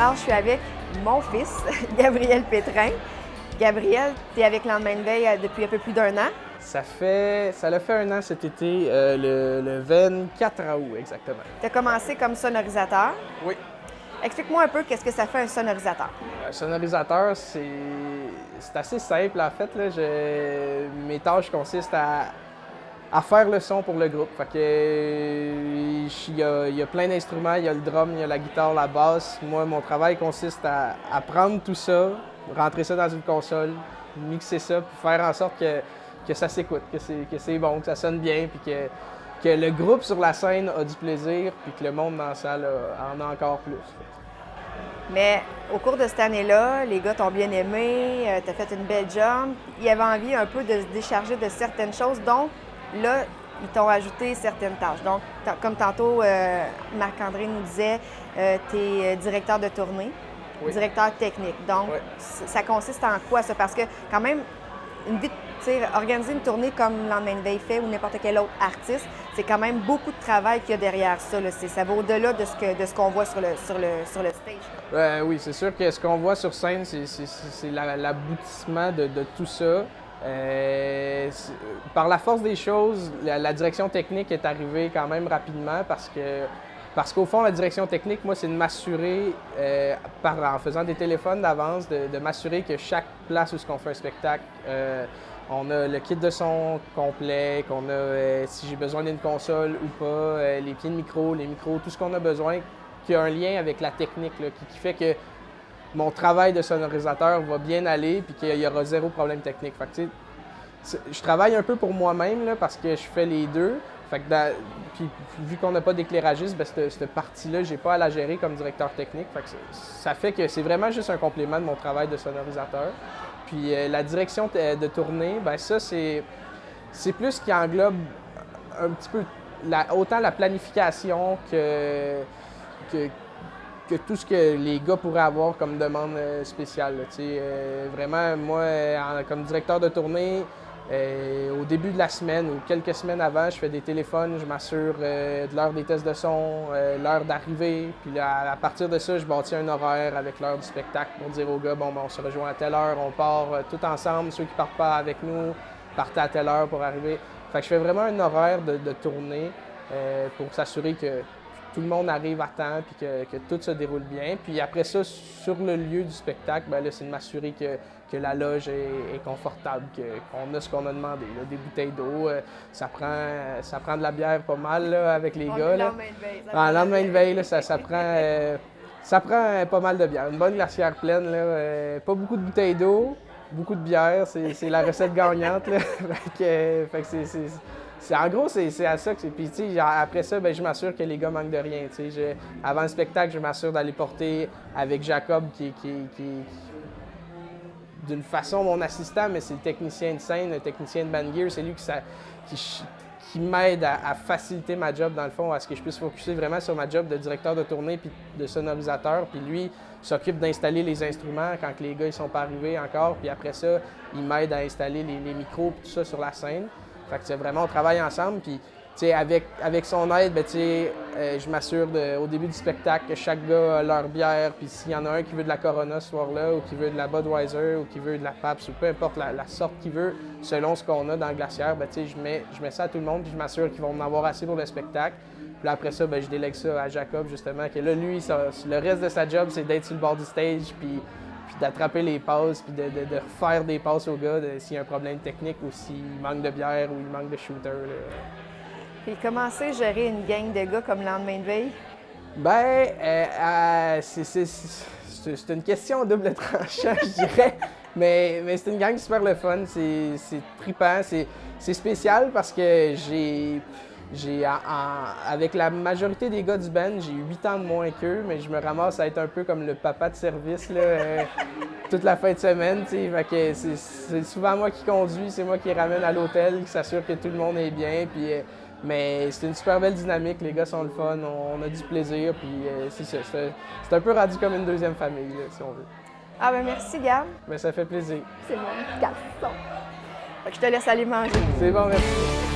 guitare, je suis avec mon fils, Gabriel Pétrin. Gabriel, tu es avec Lendemain de veille depuis un peu plus d'1 an. Ça l'a fait 1 an cet été, le 24 août exactement. Tu as commencé comme sonorisateur. Oui. Explique-moi un peu qu'est-ce que ça fait un sonorisateur. Un sonorisateur, c'est assez simple en fait. Là. Mes tâches consistent à faire le son pour le groupe. Fait que, il y a plein d'instruments, il y a le drum, il y a la guitare, la basse. Moi, mon travail consiste à prendre tout ça, rentrer ça dans une console, mixer ça, puis faire en sorte que ça s'écoute, que c'est bon, que ça sonne bien, puis que le groupe sur la scène a du plaisir, puis que le monde dans la salle en a encore plus. Mais au cours de cette année-là, les gars t'ont bien aimé, t'as fait une belle job. Ils avaient envie un peu de se décharger de certaines choses, donc là, ils t'ont ajouté certaines tâches. Donc, comme tantôt, Marc-André nous disait, tu es directeur de tournée, oui. Directeur technique. Donc, oui. Ça consiste en quoi ça? Parce que quand même, organiser une tournée comme Lendemain de veille fait ou n'importe quel autre artiste, c'est quand même beaucoup de travail qu'il y a derrière ça. Là. Ça va au-delà de ce qu'on voit sur le stage. Oui, c'est sûr que ce qu'on voit sur scène, c'est l'aboutissement de tout ça. Par la force des choses, la direction technique est arrivée quand même rapidement parce qu'au fond, la direction technique, moi, c'est de m'assurer, en faisant des téléphones d'avance, de m'assurer que chaque place où on fait un spectacle, on a le kit de son complet, qu'on a, si j'ai besoin d'une console ou pas, les pieds de micro, les micros, tout ce qu'on a besoin, qui a un lien avec la technique, là, qui fait que mon travail de sonorisateur va bien aller puis qu'il y aura zéro problème technique. Fait que, je travaille un peu pour moi-même là, parce que je fais les deux. Fait que puis, vu qu'on n'a pas d'éclairagiste, cette partie-là, j'ai pas à la gérer comme directeur technique. Fait que ça fait que c'est vraiment juste un complément de mon travail de sonorisateur. Puis la direction de tournée, ben ça, c'est plus qui englobe un petit peu autant la planification que tout ce que les gars pourraient avoir comme demande spéciale. Vraiment, moi, comme directeur de tournée, au début de la semaine ou quelques semaines avant, je fais des téléphones, je m'assure de l'heure des tests de son, l'heure d'arrivée. Puis là, à partir de ça, je bâtis un horaire avec l'heure du spectacle pour dire aux gars, bon, on se rejoint à telle heure, on part tout ensemble. Ceux qui ne partent pas avec nous, partent à telle heure pour arriver. Fait que je fais vraiment un horaire de tournée pour s'assurer que tout le monde arrive à temps puis que tout se déroule bien. Puis après ça, sur le lieu du spectacle, ben là, c'est de m'assurer que la loge est confortable, qu'on a ce qu'on a demandé. Là, des bouteilles d'eau, ça prend de la bière pas mal là, avec les gars. Là. Le lendemain de veille, là, ça prend pas mal de bière. Une bonne glacière pleine, là, pas beaucoup de bouteilles d'eau, beaucoup de bière, c'est la recette gagnante. Là. fait que en gros, c'est à ça que c'est. Puis, après ça, ben, je m'assure que les gars manquent de rien. Avant le spectacle, je m'assure d'aller porter avec Jacob, qui d'une façon mon assistant, mais c'est le technicien de scène, le technicien de band gear. C'est lui qui m'aide à faciliter ma job, dans le fond, à ce que je puisse focuser vraiment sur ma job de directeur de tournée puis de sonorisateur. Puis lui s'occupe d'installer les instruments quand les gars ne sont pas arrivés encore. Puis après ça, il m'aide à installer les micros et tout ça sur la scène. Fait que c'est vraiment, on travaille ensemble, puis avec son aide, ben, je m'assure au début du spectacle que chaque gars a leur bière, puis s'il y en a un qui veut de la Corona ce soir-là, ou qui veut de la Budweiser, ou qui veut de la Pabst, ou peu importe la sorte qu'il veut, selon ce qu'on a dans le glacière, ben, je mets ça à tout le monde, puis je m'assure qu'ils vont en avoir assez pour le spectacle. Puis après ça, ben, je délègue ça à Jacob, justement, que là, lui, le reste de sa job, c'est d'être sur le bord du stage, puis d'attraper les passes, puis de refaire des passes aux gars s'il y a un problème technique ou s'il manque de bière ou il manque de shooter. Et comment c'est gérer une gang de gars comme Lendemain de veille? Ben, c'est une question double tranchant, je dirais. Mais c'est une gang super le fun, c'est trippant, c'est spécial parce que avec la majorité des gars du band, j'ai 8 ans de moins qu'eux, mais je me ramasse à être un peu comme le papa de service là, toute la fin de semaine. Fait que c'est souvent moi qui conduis, c'est moi qui les ramène à l'hôtel, qui s'assure que tout le monde est bien. Puis, mais c'est une super belle dynamique, les gars sont le fun, on a du plaisir. Puis c'est ça, c'est un peu rendu comme une deuxième famille, là, si on veut. Ah ben merci Gab. Ben, ça fait plaisir. C'est mon garçon. Fait que je te laisse aller manger. C'est bon, merci.